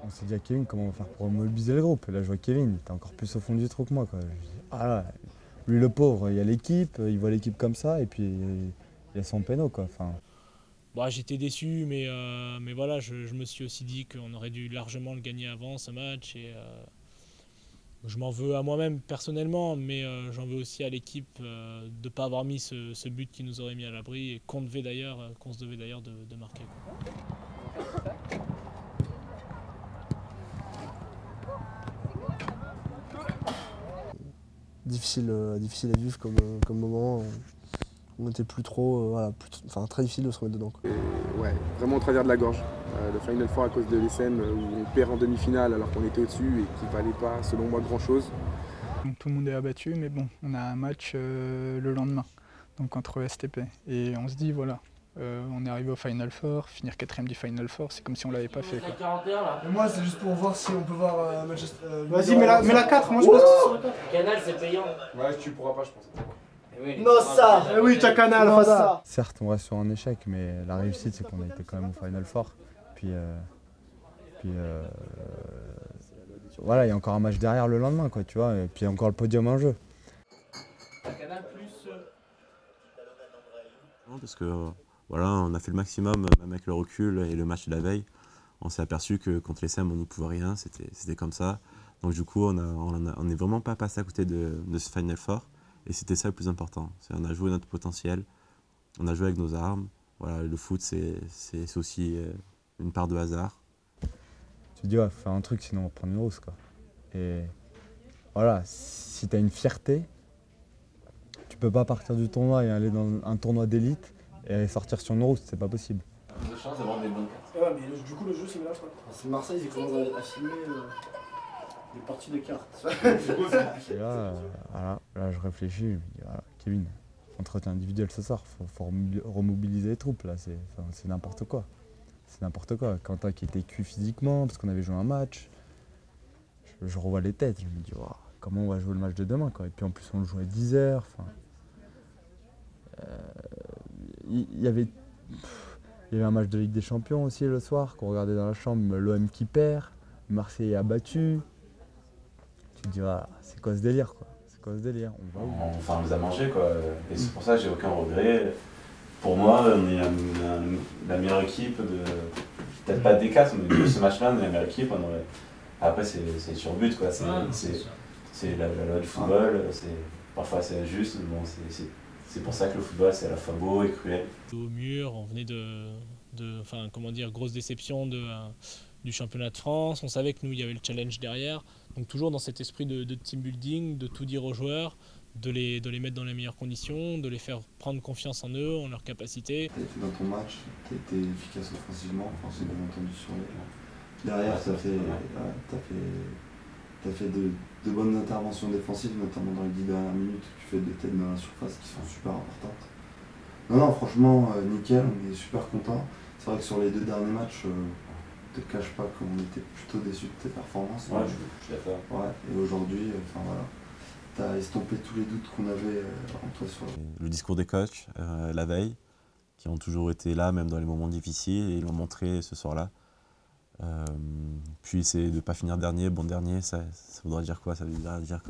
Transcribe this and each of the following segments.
On s'est dit à Kevin comment on va faire pour mobiliser le groupe. Et là je vois Kevin, il était encore plus au fond du trou que moi, quoi. Je dis, ah là, lui le pauvre, il y a l'équipe, il voit l'équipe comme ça et puis il y a son péno, quoi. Enfin, Bon, j'étais déçu, mais voilà, je me suis aussi dit qu'on aurait dû largement le gagner avant ce match. Et je m'en veux à moi-même personnellement, mais j'en veux aussi à l'équipe de ne pas avoir mis ce but qui nous aurait mis à l'abri et qu'on se devait d'ailleurs de marquer, quoi. Difficile à vivre comme moment. On n'était plus trop, enfin très difficile de se remettre dedans, quoi. Et ouais, vraiment au travers de la gorge. Le Final Four à cause de l'ESM où on perd en demi-finale alors qu'on était au-dessus et qu'il ne valait pas, selon moi, grand-chose. Tout le monde est abattu, mais bon, on a un match le lendemain, donc contre STP. Et on se dit, voilà, on est arrivé au Final Four, finir 4ème du Final Four, c'est comme si on l'avait pas fait, quoi. Mais moi, c'est juste pour voir si on peut voir Manchester. Vas-y, mets la 4, moi je pense que c'est sur la 4. Canal, c'est payant. Ouais, tu pourras pas, je pense. Non, ça. Eh oui, t'as Canal, Non, ça. certes, on reste sur un échec, mais la réussite, c'est qu'on a été quand même au Final Four. Puis voilà, il y a encore un match derrière le lendemain, quoi, tu vois, et puis encore le podium en jeu. Canal plus. Parce que voilà, on a fait le maximum, même avec le recul et le match de la veille. On s'est aperçu que contre les SEM, on n'y pouvait rien, c'était comme ça. Donc du coup, on n'est vraiment pas passé à côté de ce Final Four. Et c'était ça le plus important. On a joué notre potentiel, on a joué avec nos armes. Voilà, le foot, c'est aussi une part de hasard. Tu te dis, ouais, faut faire un truc, sinon on va prendre une rousse, quoi. Et voilà, si tu as une fierté, tu peux pas partir du tournoi et aller dans un tournoi d'élite et sortir sur une rousse, c'est pas possible. De chance d'avoir des bonnes cartes. Ouais, mais du coup, le jeu, c'est là, quoi. C'est Marseille, ils commencent à filmer les parties de cartes. Et là, voilà, là, je réfléchis, je me dis, voilà, Kevin, entretien individuel ce soir, faut remobiliser les troupes, là, c'est n'importe quoi. C'est n'importe quoi. Quentin qui était cuit physiquement, parce qu'on avait joué un match, je revois les têtes, je me dis, wow, comment on va jouer le match de demain, quoi. Et puis en plus, on le jouait à 10 h. Il y avait un match de Ligue des Champions aussi le soir, qu'on regardait dans la chambre, l'OM qui perd, Marseille est abattu. Tu te dis, voilà, c'est quoi ce délire, quoi? C'est quoi ce délire? On va où? Enfin, on nous a mangé, quoi. Et c'est pour ça que j'ai aucun regret. Pour moi, on est la meilleure équipe peut-être pas des 4, mais de ce match-là, on est la meilleure équipe. Après, c'est sur but, quoi. C'est la loi du football. Parfois, c'est injuste. Bon, c'est pour ça que le football, c'est à la fois beau et cruel. Au mur, on venait enfin, comment dire, grosse déception du championnat de France. On savait que nous, il y avait le challenge derrière. Donc toujours dans cet esprit de team building, de tout dire aux joueurs, de les mettre dans les meilleures conditions, de les faire prendre confiance en eux, en leurs capacités. Dans ton match, tu été efficace offensivement, c'est bien entendu sur les... Derrière, tu as fait de bonnes interventions défensives, notamment dans les 10 dernières minutes, tu fais des têtes dans la surface qui sont super importantes. Non, franchement, nickel, on est super content. C'est vrai que sur les 2 derniers matchs, je te cache pas qu'on était plutôt déçus de tes performances. Ouais, je suis d'accord. Ouais, et aujourd'hui, voilà, tu as estompé tous les doutes qu'on avait en toi sur le discours des coachs, la veille, qui ont toujours été là, même dans les moments difficiles, et ils l'ont montré ce soir-là. Puis c'est de ne pas finir dernier, bon dernier, ça voudra dire quoi? Ça voudra dire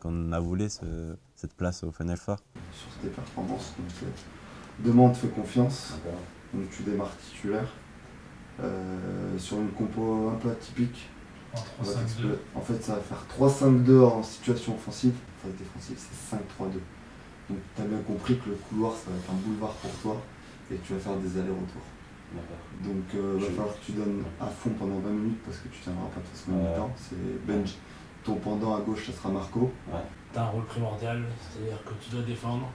qu'on a volé cette place au Final Four. Sur tes performances, donc demain on te fait confiance, donc tu démarres titulaire. Sur une compo un peu atypique. En fait, ça va faire 3-5-2 en situation offensive. En phase défensive, c'est 5-3-2. Donc tu as bien compris que le couloir, ça va être un boulevard pour toi et que tu vas faire des allers-retours. Donc il va falloir que tu donnes à fond pendant 20 minutes parce que tu tiendras pas de toute façon mi-temps. C'est Benj. Ton pendant à gauche, ça sera Marco. Tu as un rôle primordial, c'est-à-dire que tu dois défendre.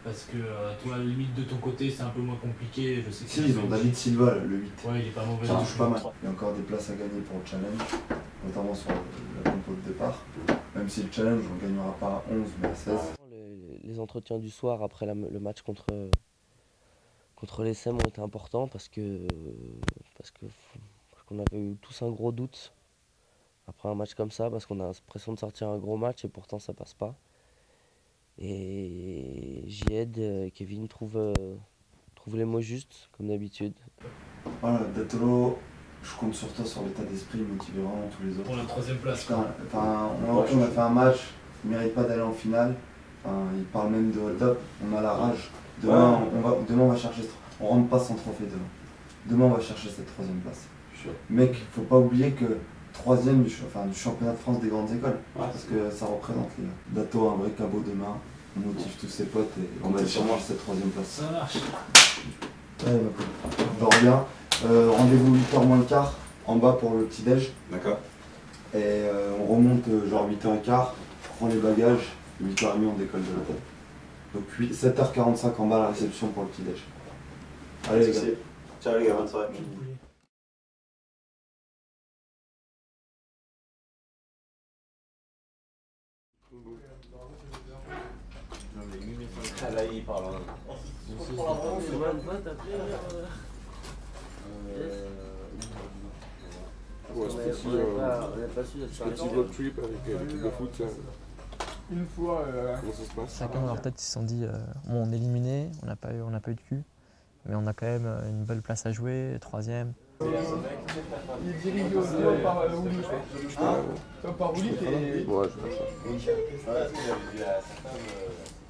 Parce que toi, limite de ton côté, c'est un peu moins compliqué. Je sais que si, ils ont David Silva, le 8. Ouais, il est pas mauvais. Ça touche pas mal. Il y a encore des places à gagner pour le challenge, notamment sur la compo de départ. Même si le challenge, on ne gagnera pas à 11, mais à 16. Les entretiens du soir après le match contre les SEM ont été importants parce qu'on avait eu tous un gros doute après un match comme ça, parce qu'on a l'impression de sortir un gros match et pourtant ça passe pas. Et Jed, Kevin trouve trouve les mots justes, comme d'habitude. Voilà, Datolo, je compte sur toi sur l'état d'esprit, motiver vraiment tous les autres. Pour la 3e place. Putain, on a fait un match, il ne mérite pas d'aller en finale. Il parle même de hold-up, on a la rage. Demain, on va chercher. On rentre pas sans trophée demain. Demain, on va chercher cette 3e place. Mec, faut pas oublier que 3e du championnat de France des grandes écoles. Parce que ça représente les gars. Dato, un vrai cabot demain. On motive tous ses potes et on va chercher cette 3e place. Ça marche. Ouais, dors bien. Rendez-vous 8h moins le quart en bas pour le petit-déj. D'accord. Et on remonte genre 8h15, je prends les bagages, 8h30 on décolle de l'hôtel. Donc 7h45 en bas à la réception pour le petit-déj. Allez les gars. Ciao les gars, bonne soirée. Là il parle. Ouais, c'est petit road trip avec l'équipe de foot. Une fois. Comment ça se passe? Chacun dans leur tête, ils se sont dit bon, on est éliminé, on n'a pas eu de cul, mais on a quand même une belle place à jouer, 3e. Il est dirigé par Ouli. Par Ouli et. Ouais, je fais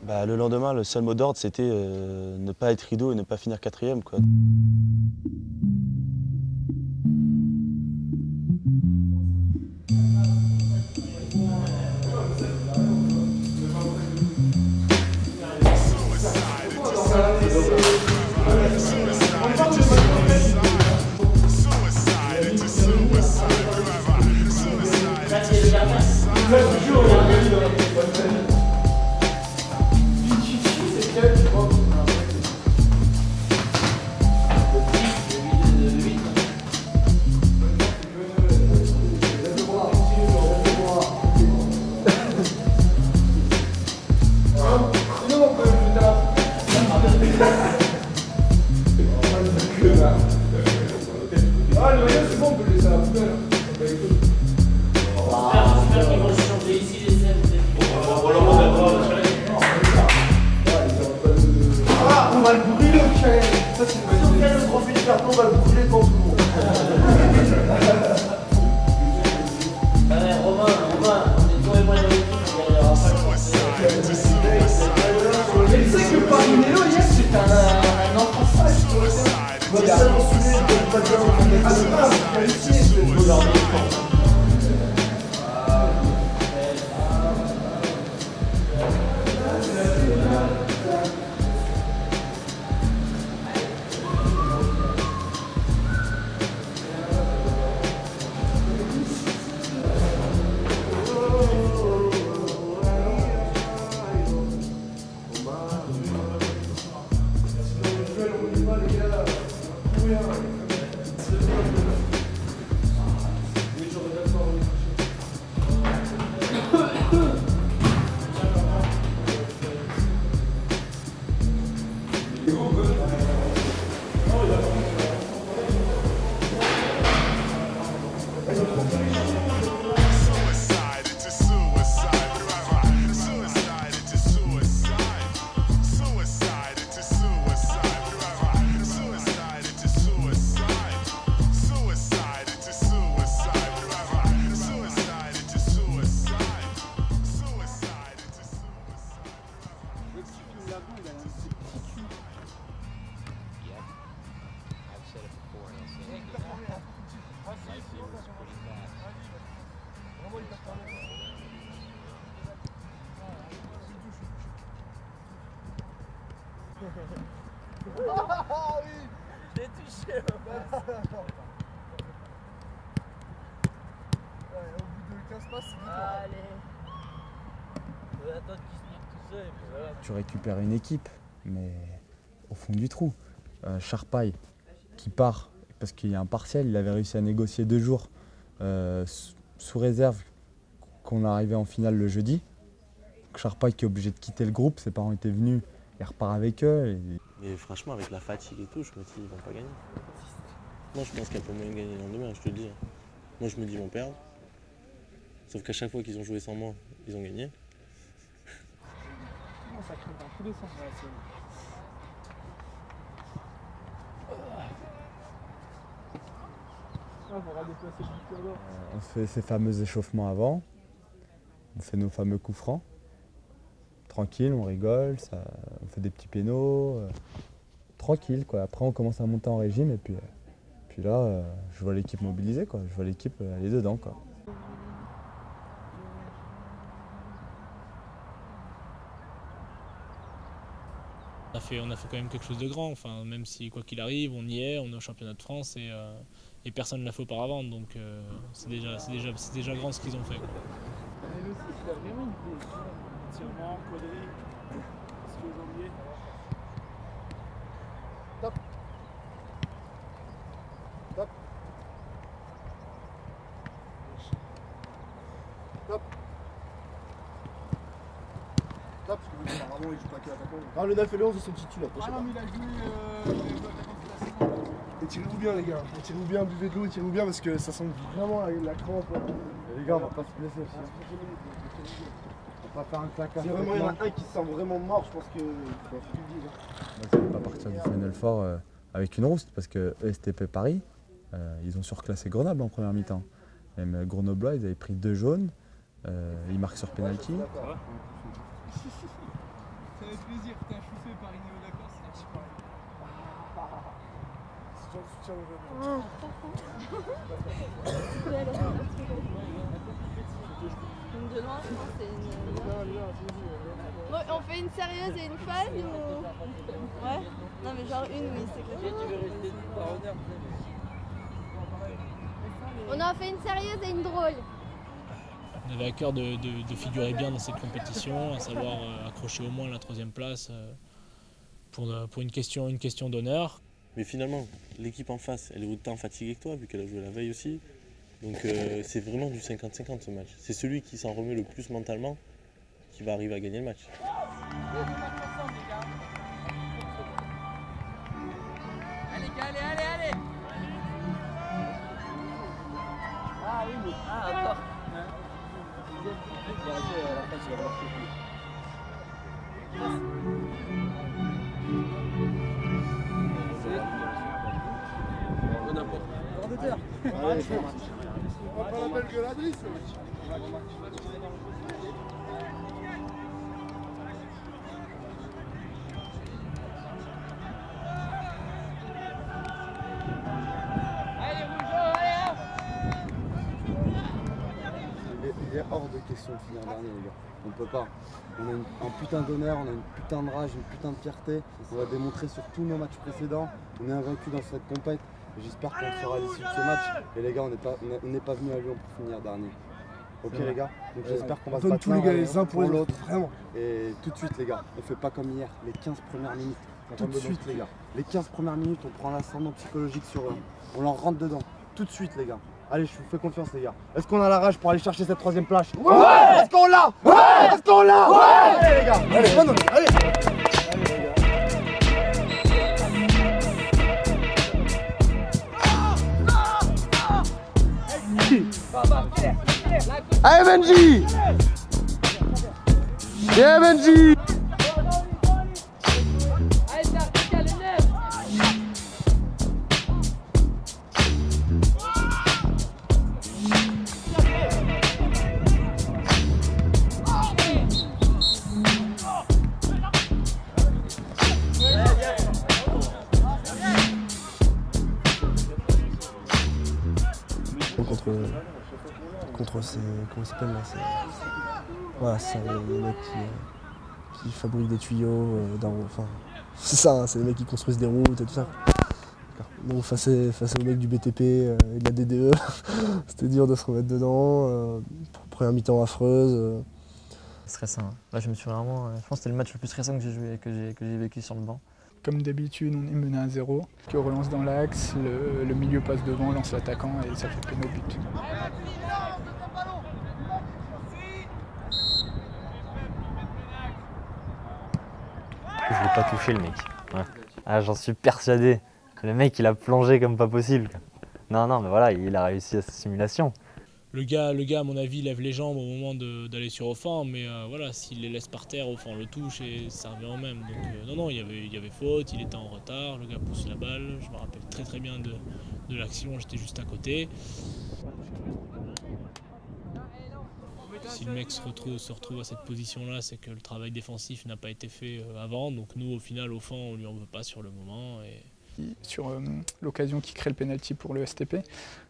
ça. Le lendemain, le seul mot d'ordre, c'était ne pas être rideau et ne pas finir 4e, quoi. Ah oui, je l'ai touché. Au bout de 15 passes, c'est vite. Allez. On va attendre qu'il se nique tout seul. Voilà. Tu récupères une équipe, mais au fond du trou. Charpaille qui part parce qu'il y a un partiel, il avait réussi à négocier 2 jours sous réserve qu'on arrivait en finale le jeudi. Charpaille qui est obligé de quitter le groupe, ses parents étaient venus, il repart avec eux. Et franchement, avec la fatigue et tout, je me dis, ils vont pas gagner. Moi, je pense qu'il y a pas moyen de gagner le lendemain, je te le dis. Moi, je me dis, ils vont perdre. Sauf qu'à chaque fois qu'ils ont joué sans moi, ils ont gagné. Ça crie dans tous les sens. On fait ces fameux échauffements avant, on fait nos fameux coups francs. Tranquille, on rigole, on fait des petits pénaux. Tranquille, quoi. Après, on commence à monter en régime et puis là, je vois l'équipe mobilisée, quoi. Je vois l'équipe aller dedans, quoi. On a fait quand même quelque chose de grand, enfin, même si quoi qu'il arrive, on y est, on est au championnat de France et personne ne l'a fait auparavant, donc c'est déjà grand ce qu'ils ont fait, quoi. Et le 6, il a vraiment une idée. Tirement, quadrille, ce que vous oubliez. Top. Top. Top. Top, parce que vous dites, apparemment, il joue pas que l'attaquant. Ah, le 9 et le 11, ils sont titulaires. Ah non, mais il a joué l'attaquant de la saison. Étirez-vous bien, les gars. Étirez-vous bien, buvez de l'eau, étirez-vous bien parce que ça sent vraiment la crampe. Et les gars, on va pas se blesser aussi. On va pas faire un claquage. Si vraiment il y en a un qui se sent vraiment mort, je pense que faut plus le dire. Moi, je ne vais pas partir du Final Four avec une rouste parce que STP Paris, ils ont surclassé Grenoble en première mi-temps. Même Grenoblois, ils avaient pris 2 jaunes, ils marquent sur penalty. Ça fait plaisir, putain, je suis fait par Inéo d'accord, c'est archi pareil. C'est genre le soutien De loin, je pense que c'est une... Bon, on fait une sérieuse et une fun ou... Ouais. Non mais genre une, oui, c'est clair. On en fait une sérieuse et une drôle. On avait à cœur de figurer bien dans cette compétition, à savoir accrocher au moins la 3e place pour une question d'honneur. Mais finalement, l'équipe en face, elle est autant fatiguée que toi, vu qu'elle a joué la veille aussi. Donc c'est vraiment du 50-50 ce match. C'est celui qui s'en remet le plus mentalement qui va arriver à gagner le match. Allez, allez. Ah oui, mais... Ah, encore. On va pas la belle gueuladrice. Il est hors de question de finir dernier, les gars. On peut pas. On a un putain d'honneur, on a une putain de rage, une putain de fierté. On va démontrer sur tous nos matchs précédents. On est invaincus dans cette compète. J'espère qu'on le fera à l'issue de ce match. Et les gars, on n'est pas venus à Lyon pour finir dernier. Ok les gars, donc j'espère qu'on va se battre tous les gars les uns pour l'autre. Vraiment. Et tout de suite les gars, on fait pas comme hier, les 15 premières minutes. Tout de suite les gars. Les 15 premières minutes, on prend l'ascendant psychologique sur eux. On leur rentre dedans. Tout de suite les gars. Allez, je vous fais confiance les gars. Est-ce qu'on a la rage pour aller chercher cette 3e place? Ouais. Est-ce qu'on l'a? Ouais. Est-ce qu'on l'a? Ouais. Allez les gars, allez. Allez Benji! Yeah Benji! Contre ces... comment il s'appelle là, voilà, c'est les mecs qui fabriquent des tuyaux, enfin c'est ça, hein, c'est les mecs qui construisent des routes et tout ça. Bon, face aux mecs du BTP et de la DDE, c'était dur de se remettre dedans, première mi-temps affreuse. Stressant, hein. Là je me suis vraiment, je pense que c'était le match le plus stressant que j'ai joué, que j'ai vécu sur le banc. Comme d'habitude, on est mené à 0, on relance dans l'axe, le milieu passe devant, lance l'attaquant et ça fait péno but. Je l'ai pas touché le mec. Ouais. Ah, j'en suis persuadé. Le mec il a plongé comme pas possible. Non, mais voilà, il a réussi à sa simulation. Le gars, à mon avis, lève les jambes au moment d'aller sur Offan, mais voilà, s'il les laisse par terre, Offan le touche et ça revient au même. Donc non, il y avait faute, il était en retard, le gars pousse la balle. Je me rappelle très bien de l'action, j'étais juste à côté. Si le mec se retrouve à cette position-là, c'est que le travail défensif n'a pas été fait avant. Donc nous, au final, Offan, on lui en veut pas sur le moment. Sur l'occasion qui crée le penalty pour le STP,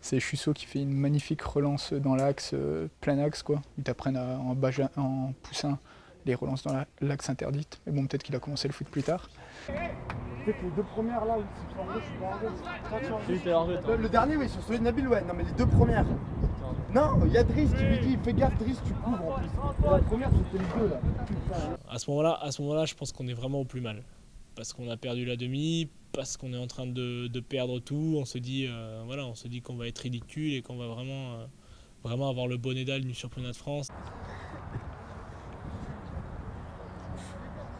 c'est Chusso qui fait une magnifique relance dans l'axe, plein axe quoi. Ils t'apprennent en poussin les relances dans l'axe interdite. Mais bon, peut-être qu'il a commencé le foot plus tard. Les deux premières là, le dernier oui, sur celui de Nabil ouais, non mais les deux premières. Non, il y a Driss qui lui dit fais gaffe Driss, tu couvres en plus. La première c'était les deux là. À ce moment-là, je pense qu'on est vraiment au plus mal. Parce qu'on a perdu la demi, parce qu'on est en train de perdre tout, on se dit qu'on va être ridicule et qu'on va vraiment avoir le bonnet d'âne du championnat de France.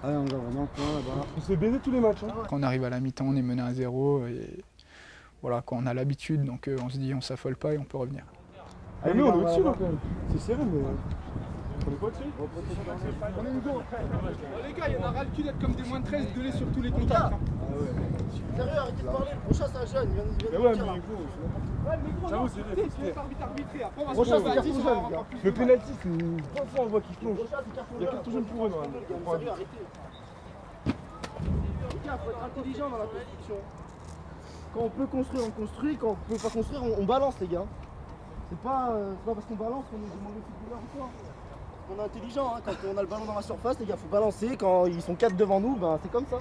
Allez, on va vraiment là-bas. On se fait baiser tous les matchs. Hein. Quand on arrive à la mi-temps, on est mené à 0 et voilà, quand on a l'habitude, donc on se dit on s'affole pas et on peut revenir. Ah mais on est au-dessus là quand même. C'est serré mais. On est pas dessus. On est une go après. Les gars, il y en a ras le cul d'être comme des moins de 13 gueuler sur tous les contacts. Ah ouais. Sérieux, arrêtez de parler. Le prochain, c'est un jeune. Il vient de dire. Ouais, mais gros, j'avoue, c'est arbitré. Après, on va se faire carton jaune, gars. Le pénalty, c'est 3 fois on voit qu'il plonge. Il y a carton jaune pour eux, normalement. Sérieux, arrêtez. Les gars, faut être intelligent dans la construction. Quand on peut construire, on construit. Quand on peut pas construire, on balance, les gars. C'est pas parce qu'on balance qu'on est des mauvais footballeurs ou quoi. On est intelligent, hein. Quand on a le ballon dans la surface, les gars, faut balancer. Quand ils sont 4 devant nous, ben c'est comme ça.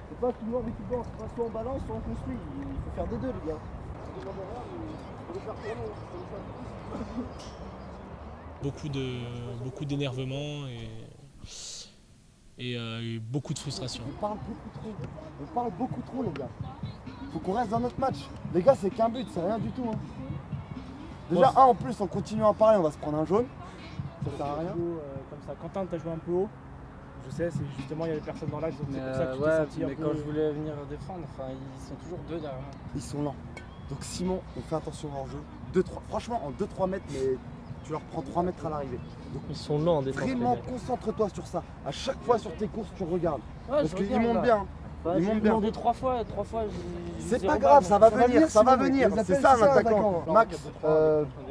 C'est pas tout le monde des footballeurs, c'est pas soit on balance, soit on construit. Il faut faire des deux, les gars. On demande rien, mais faut les faire tourner. Beaucoup d'énervement et beaucoup de frustration. On parle beaucoup trop, les gars. Faut qu'on reste dans notre match. Les gars, c'est qu'un but, c'est rien du tout. Hein. Déjà, en plus, en continuant à parler, on va se prendre un jaune. Ça sert à rien. Comme ça, Quentin, t'as joué un peu haut. Je sais, c'est justement, il y avait personne dans l'axe, donc c'est pour ça que tu t'es senti un peu... quand je voulais venir défendre, ils sont toujours deux derrière moi. Ils sont lents. Donc Simon, on fait attention hors jeu. Franchement, en 2-3 mètres, mais tu leur prends 3 mètres à l'arrivée. Donc ils sont lents en défense. Vraiment, concentre-toi sur ça. À chaque fois sur tes courses, tu regardes. Ouais, parce qu'ils montent bien. Ils montent bien. Demandé 3 fois. C'est pas grave, ça va venir. C'est ça un attaquant. Max,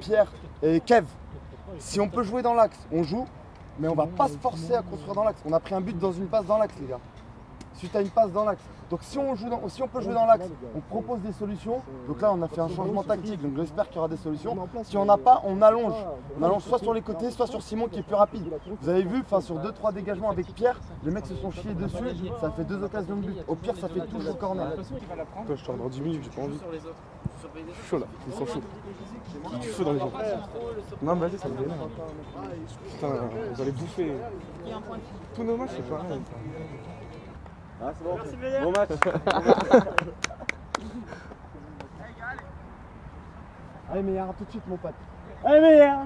Pierre et Kev. Si on peut jouer dans l'axe, on joue. Mais on va pas se forcer à construire dans l'axe. On a pris un but dans une passe dans l'axe, les gars. Suite à une passe dans l'axe. Donc si on peut jouer dans l'axe, on propose des solutions. Donc là, on a fait un changement tactique. Donc j'espère qu'il y aura des solutions. Si on n'a pas, on allonge. On allonge soit sur les côtés, soit sur Simon qui est plus rapide. Vous avez vu, sur 2-3 dégagements avec Pierre, les mecs se sont chiés dessus. Ça fait 2 occasions de but. Au pire, ça fait toujours corner. Toi, je t'en dans 10 minutes, j'ai pas envie. Je suis chaud là, ils sont chauds. Il y a du feu dans les gens. Non, mais vas-y, ça me dénerve. Putain, vous allez bouffer. Tous nos matchs, c'est pareil. Ah, c'est bon. Merci, bon match. Allez, meilleur, tout de suite, mon pote. Allez, meilleur.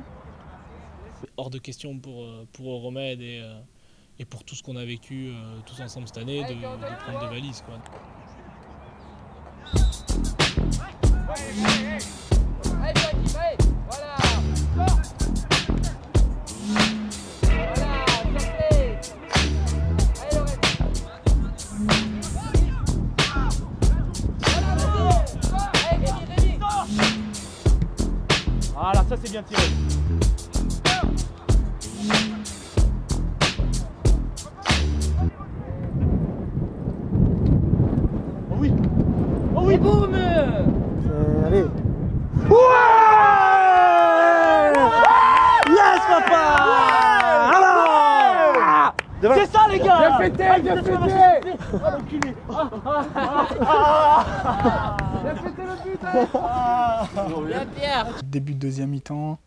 Hors de question pour Euromède et pour tout ce qu'on a vécu tous ensemble cette année, de prendre des valises, quoi. Allez, Joachim, allez, voilà, sors. Voilà, sortez. Allez, Lorette. Voilà, allez, Rémi. Voilà, ça c'est bien tiré. Oh oui. Oh oui, boum. Allez. Ouais! Yes, papa! Alors! C'est ça, les gars! Bien fêté! Bien fêté, l'enculé! Bien fêté le but! Bien, Pierre! Début de deuxième mi-temps,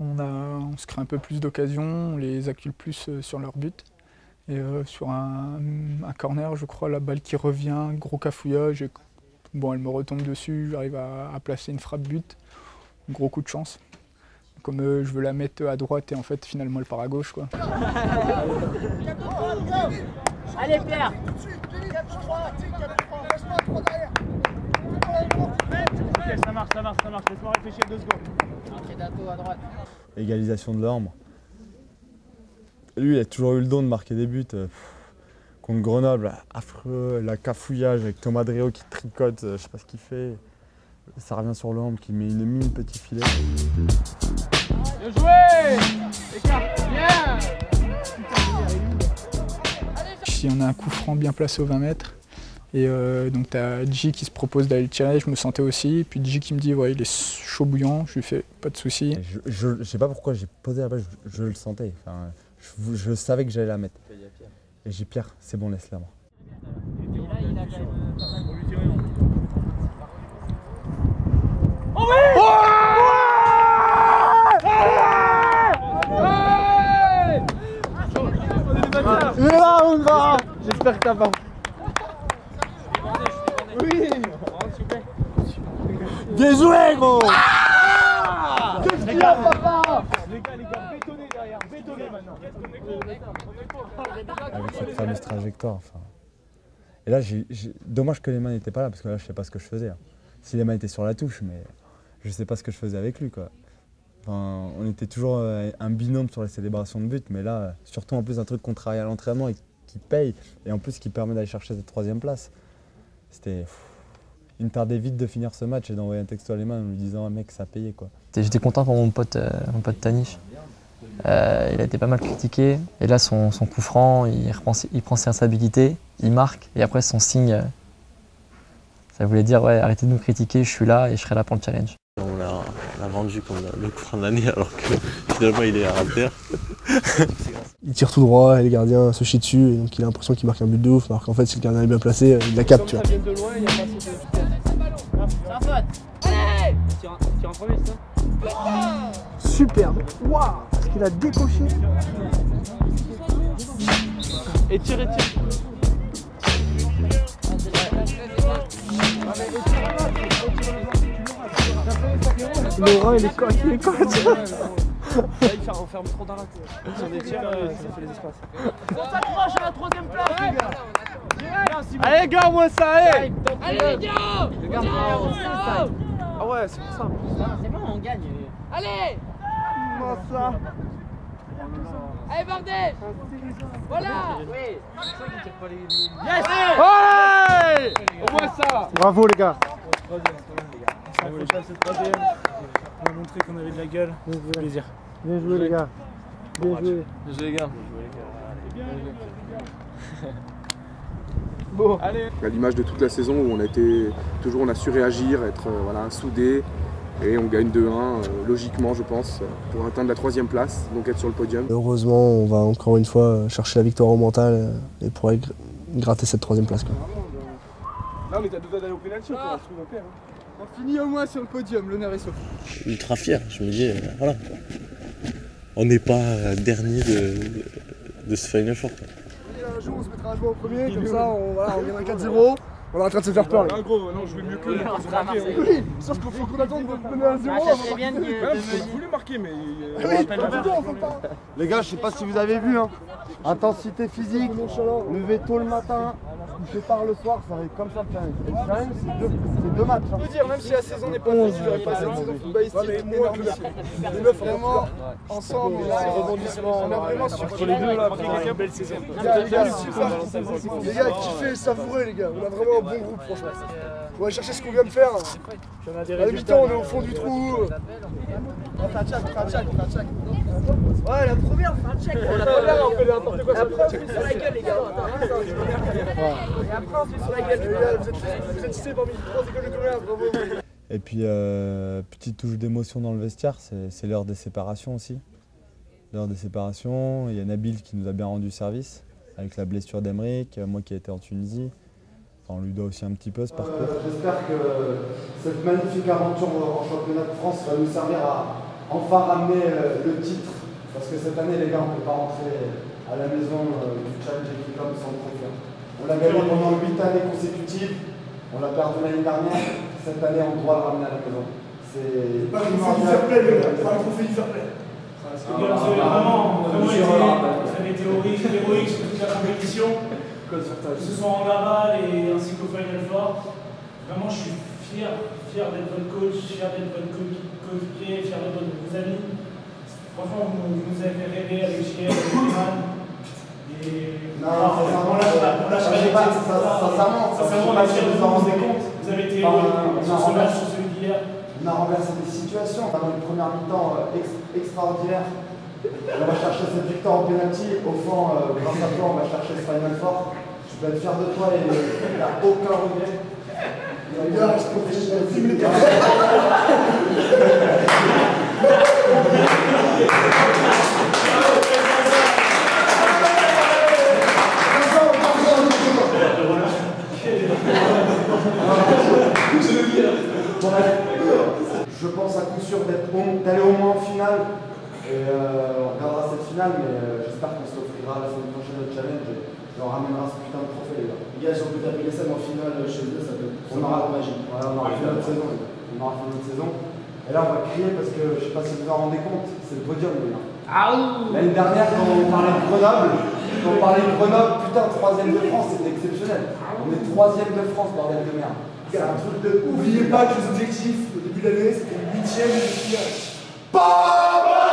on se crée un peu plus d'occasions, on les accule plus sur leur but. Et sur un corner, je crois, la balle qui revient, gros cafouillage. Bon, elle me retombe dessus, j'arrive à placer une frappe but. Gros coup de chance. Comme je veux la mettre à droite et en fait finalement elle part à gauche, quoi. Allez, Pierre! 4-3, 4-3, laisse-moi 3 derrière. Ok, ça marche. Laisse-moi réfléchir 2 secondes. Entrée d'Ato à droite. Égalisation de l'Orme. Lui, il a toujours eu le don de marquer des buts. Contre Grenoble, affreux, la cafouillage avec Thomas Dréau qui tricote, je sais pas ce qu'il fait. Ça revient sur l'Orme qui met une mine petit filet. Bien joué! Écarte, bien! Si on a un coup franc bien placé au 20 mètres, et donc tu as G qui se propose d'aller le tirer, je me sentais aussi, puis G qui me dit ouais il est chaud bouillant, je lui fais pas de soucis. Je sais pas pourquoi j'ai posé la balle, je le sentais, enfin, je savais que j'allais la mettre. Et j'ai Pierre, c'est bon, laisse-la moi. Oh oui! Il est là, on va! J'espère que t'as pas. Oui! Bien joué, gros! Qu'est-ce qu'il y a, papa? Les gars, bétonnez derrière, bétonnez maintenant. Avec cette fameuse trajectoire. Enfin. Et là, dommage que les mains n'étaient pas là, parce que là, je sais pas ce que je faisais. Hein. Si les mains étaient sur la touche, mais je sais pas ce que je faisais avec lui, quoi. Enfin, on était toujours un binôme sur les célébrations de but, mais là, surtout en plus un truc qu'on travaille à l'entraînement et qui paye, et en plus qui permet d'aller chercher cette 3e place. C'était... Il me tardait vite de finir ce match et d'envoyer un texto à les mains en lui disant « mec, ça a payé, quoi ». J'étais content pour mon pote Tanich. Il a été pas mal critiqué, et là son coup franc, il prend ses responsabilités, il marque, et après son signe, ça voulait dire ouais, arrêtez de nous critiquer, je suis là et je serai là pour le challenge. On l'a vendu comme le coup franc de l'année alors que finalement il est à terre. Il tire tout droit et le gardien se chie dessus, et donc il a l'impression qu'il marque un but de ouf, alors qu'en fait si le gardien est bien placé, il la capte, tu vois. Allez! Tire en premier, c'est ça? Superbe! Waouh! Parce qu'il a décoché. Et tire. Laurent, il est coach. Là, on ferme trop dans l'axe. Si on est tiers, ça fait les espaces. On s'accroche à la 3e place, les gars! Allez, gars, moi ça, allez! Allez, les gars! Ah ouais, c'est pour ça. C'est bon, on gagne. Allez! Moi ça! Allez, Bardet! Voilà! Oui! Yes! Allez! Au moins ça! Bravo, les gars! On a montré qu'on avait de la gueule. Plaisir. Bien joué, les gars. Bien joué. Bien joué, les gars. Bon, allez. À l'image de toute la saison où on a su réagir, être soudés, et on gagne 2-1 logiquement, je pense, pour atteindre la 3e place, donc être sur le podium. Heureusement, on va encore une fois chercher la victoire au mental et pourrait gratter cette 3e place, quoi. Là, on est à 2 doigts d'aller au pénalty, on se trouve au père. On finit au moins sur le podium, l'honneur est sauf. Ultra fier, je me dis, voilà. On n'est pas dernier de ce Final Four. Un jour, on se mettra à jouer au premier, comme ça, on gagnera 4-0. On est en train de se faire peur. En gros, non, je vais mieux que eux. Oui, sauf qu'il faut qu'on attende de mener à 0. J'ai voulu marquer, mais. Les gars, je sais pas si vous avez vu, hein. Intensité physique, lever tôt le matin, coucher tard le soir, ça va être comme ça le challenge. Le challenge, c'est 2 matchs. On peut dire, même si la saison n'est pas finie, je vais passer une saison footballistique énorme. Les meufs vraiment ensemble, on a vraiment sur les deux là, une belle saison. Les gars, kiffez, savourez, les gars. On a vraiment un bon groupe, franchement. On va chercher ce qu'on vient de faire. À la mi-temps, on est au fond du trou. Fais un check. Ouais, la première, on fait un check. La première, on fait n'importe quoi. Après, on se met sur la gueule, les gars. Et après, on se met sur la gueule. Vous êtes cités parmi les 3 écoles de commerce, bravo. Et puis, petite touche d'émotion dans le vestiaire, c'est l'heure des séparations aussi. L'heure des séparations, il y a Nabil qui nous a bien rendu service, avec la blessure d'Emeric, moi qui ai été en Tunisie. Enfin, on lui doit aussi un petit peu ce parcours. J'espère que cette magnifique aventure en championnat de France va nous servir à enfin ramener le titre. Parce que cette année, les gars, on ne peut pas rentrer à la maison du Challenge Equicom sans le trophée. On l'a gagné pendant 8 années consécutives. On l'a perdu l'année dernière. Cette année, on doit le ramener à la maison. C'est pas un trophée du fair play, les gars. Pas un trophée du fair play. Vraiment été héroïque sur toute la compétition, que ce soit en aval et ainsi qu'au Final Four. Vraiment, je suis fier fier d'être votre coach, fier d'être votre coéquipier, fier d'être vos amis. Franchement, vous nous avez fait rêver avec JR, avec Iman. Sincèrement, on est fiers de vous. Vous avez été heureux sur ce match, sur celui d'hier. On a renversé des situations. Dans une première mi-temps extraordinaire. On va chercher cette victoire au penalty. Au fond, grâce à toi, on va chercher ce Final Four. Tu peux être fier de toi et il n'y a aucun regret. Je pense à coup sûr d'aller au moins en finale. Et on regardera cette finale, mais j'espère qu'on se l'offrira la semaine prochaine au challenge et on ramènera ce putain de trophée, les gars. Les gars, si on peut taper les SM en finale chez eux, ça peut être magique. Ouais, on aura fait notre saison. On aura fait notre saison. Et là, on va crier parce que je sais pas si vous vous en rendez compte, c'est le podium, les gars. L'année dernière, quand on parlait de Grenoble, putain, 3ème de France, c'était exceptionnel. On est 3ème de France, bordel de merde. C'est un truc de ouf. N'oubliez pas que les objectifs au début de l'année, c'était 8ème et finale. Bam